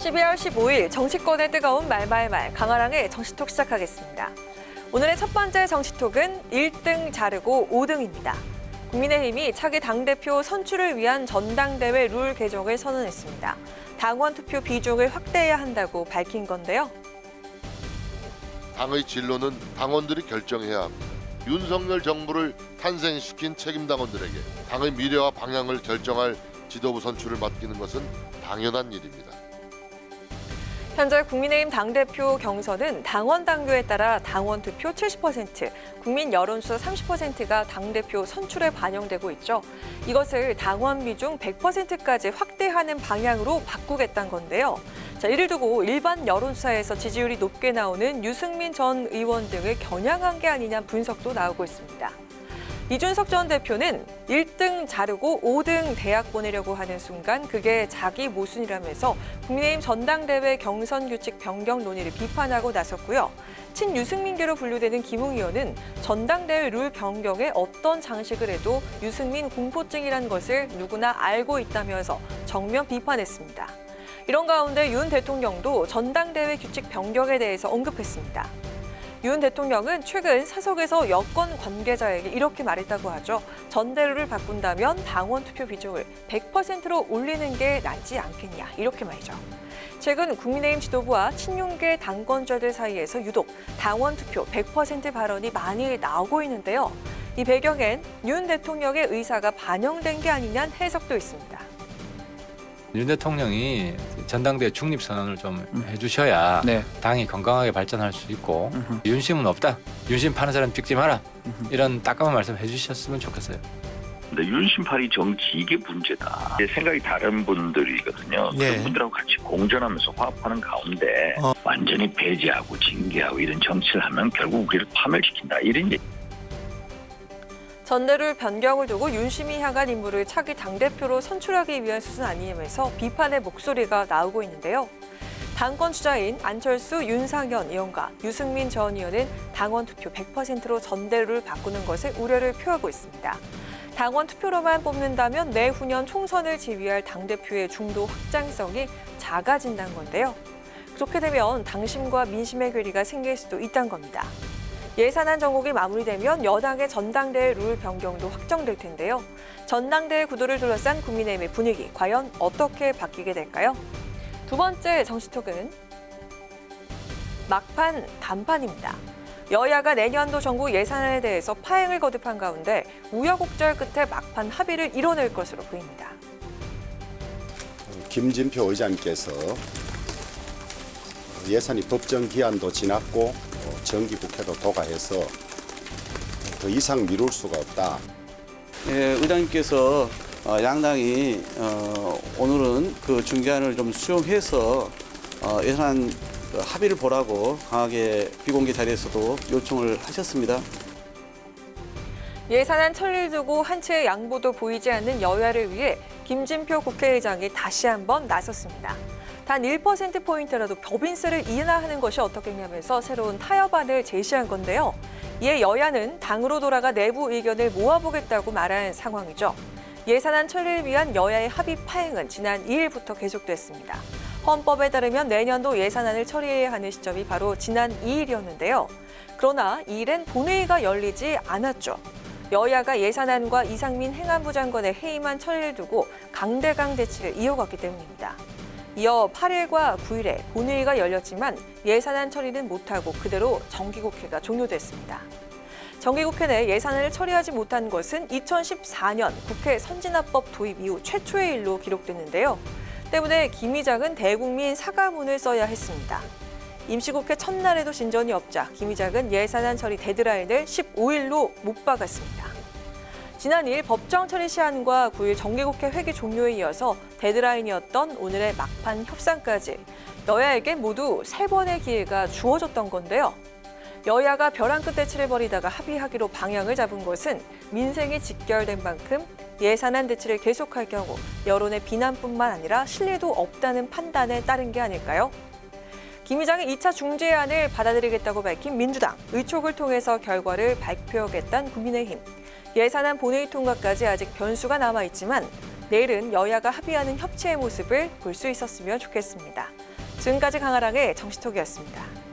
12월 15일 정치권의 뜨거운 말말말 강아랑의 정치톡 시작하겠습니다. 오늘의 첫 번째 정치톡은 1등 자르고 5등입니다. 국민의힘이 차기 당대표 선출을 위한 전당대회 룰 개정을 선언했습니다. 당원 투표 비중을 확대해야 한다고 밝힌 건데요. 당의 진로는 당원들이 결정해야 합니다. 윤석열 정부를 탄생시킨 책임당원들에게 당의 미래와 방향을 결정할 지도부 선출을 맡기는 것은 당연한 일입니다. 현재 국민의힘 당대표 경선은 당원 당규에 따라 당원 투표 70%, 국민 여론조사 30%가 당대표 선출에 반영되고 있죠. 이것을 당원 비중 100%까지 확대하는 방향으로 바꾸겠다는 건데요. 자, 이를 두고 일반 여론조사에서 지지율이 높게 나오는 유승민 전 의원 등을 겨냥한 게 아니냐 분석도 나오고 있습니다. 이준석 전 대표는 1등 자르고 5등 대학 보내려고 하는 순간 그게 자기 모순이라면서 국민의힘 전당대회 경선 규칙 변경 논의를 비판하고 나섰고요. 친유승민계로 분류되는 김웅 의원은 전당대회 룰 변경에 어떤 장식을 해도 유승민 공포증이라는 것을 누구나 알고 있다면서 정면 비판했습니다. 이런 가운데 윤 대통령도 전당대회 규칙 변경에 대해서 언급했습니다. 윤 대통령은 최근 사석에서 여권 관계자에게 이렇게 말했다고 하죠. 전대룰을 바꾼다면 당원 투표 비중을 100%로 올리는 게 낫지 않겠냐 이렇게 말이죠. 최근 국민의힘 지도부와 친윤계 당권자들 사이에서 유독 당원 투표 100% 발언이 많이 나오고 있는데요. 이 배경엔 윤 대통령의 의사가 반영된 게 아니냐는 해석도 있습니다. 윤 대통령이 전당대회 중립선언을 좀 해주셔야 당이 건강하게 발전할 수 있고 윤심은 없다. 윤심 파는 사람 찍지 마라. 이런 따끔한 말씀 해주셨으면 좋겠어요. 근데 윤심팔이 정치 이게 문제다. 생각이 다른 분들이거든요. 그런 분들하고 같이 공존하면서 화합하는 가운데 완전히 배제하고 징계하고 이런 정치를 하면 결국 우리를 파멸시킨다. 이런 얘기. 전대룰 변경을 두고 윤심이 향한 인물을 차기 당대표로 선출하기 위한 수순 아니면서 비판의 목소리가 나오고 있는데요. 당권 주자인 안철수, 윤상현 의원과 유승민 전 의원은 당원 투표 100%로 전대룰을 바꾸는 것에 우려를 표하고 있습니다. 당원 투표로만 뽑는다면 내후년 총선을 지휘할 당대표의 중도 확장성이 작아진다는 건데요. 그렇게 되면 당심과 민심의 괴리가 생길 수도 있다는 겁니다. 예산안 정국이 마무리되면 여당의 전당대회 룰 변경도 확정될 텐데요. 전당대회 구도를 둘러싼 국민의힘의 분위기, 과연 어떻게 바뀌게 될까요? 두 번째 정치톡은 막판 단판입니다. 여야가 내년도 정부 예산안에 대해서 파행을 거듭한 가운데 우여곡절 끝에 막판 합의를 이뤄낼 것으로 보입니다. 김진표 의장께서 예산이 법정 기한도 지났고 정기국회도 도과해서 더 이상 미룰 수가 없다. 의장님께서 양당이 오늘은 그 중재안을 좀 수용해서 예산 합의를 보라고 강하게 비공개 자리에서도 요청을 하셨습니다. 예산안 처리를 두고 한치의 양보도 보이지 않는 여야를 위해 김진표 국회의장이 다시 한번 나섰습니다. 단 1%포인트라도 법인세를 인하하는 것이 어떻겠냐면서 새로운 타협안을 제시한 건데요. 이에 여야는 당으로 돌아가 내부 의견을 모아보겠다고 말한 상황이죠. 예산안 처리를 위한 여야의 합의 파행은 지난 2일부터 계속됐습니다. 헌법에 따르면 내년도 예산안을 처리해야 하는 시점이 바로 지난 2일이었는데요. 그러나 이일엔 본회의가 열리지 않았죠. 여야가 예산안과 이상민 행안부 장관의 해임안 처리를 두고 강대강 대치를 이어갔기 때문입니다. 이어 8일과 9일에 본회의가 열렸지만 예산안 처리는 못하고 그대로 정기국회가 종료됐습니다. 정기국회 내 예산안을 처리하지 못한 것은 2014년 국회 선진화법 도입 이후 최초의 일로 기록됐는데요. 때문에 김 의장은 대국민 사과문을 써야 했습니다. 임시국회 첫날에도 진전이 없자 김 의장은 예산안 처리 데드라인을 15일로 못 박았습니다. 지난 2일 법정 처리 시한과 9일 정기국회 회기 종료에 이어서 데드라인이었던 오늘의 막판 협상까지 여야에게 모두 3번의 기회가 주어졌던 건데요. 여야가 벼랑 끝 대치를 벌이다가 합의하기로 방향을 잡은 것은 민생이 직결된 만큼 예산안 대치를 계속할 경우 여론의 비난뿐만 아니라 신뢰도 없다는 판단에 따른 게 아닐까요? 김 의장의 2차 중재안을 받아들이겠다고 밝힌 민주당, 의촉을 통해서 결과를 발표하겠다는 국민의힘. 예산안 본회의 통과까지 아직 변수가 남아있지만 내일은 여야가 합의하는 협치의 모습을 볼 수 있었으면 좋겠습니다. 지금까지 강아랑의 정시톡이었습니다.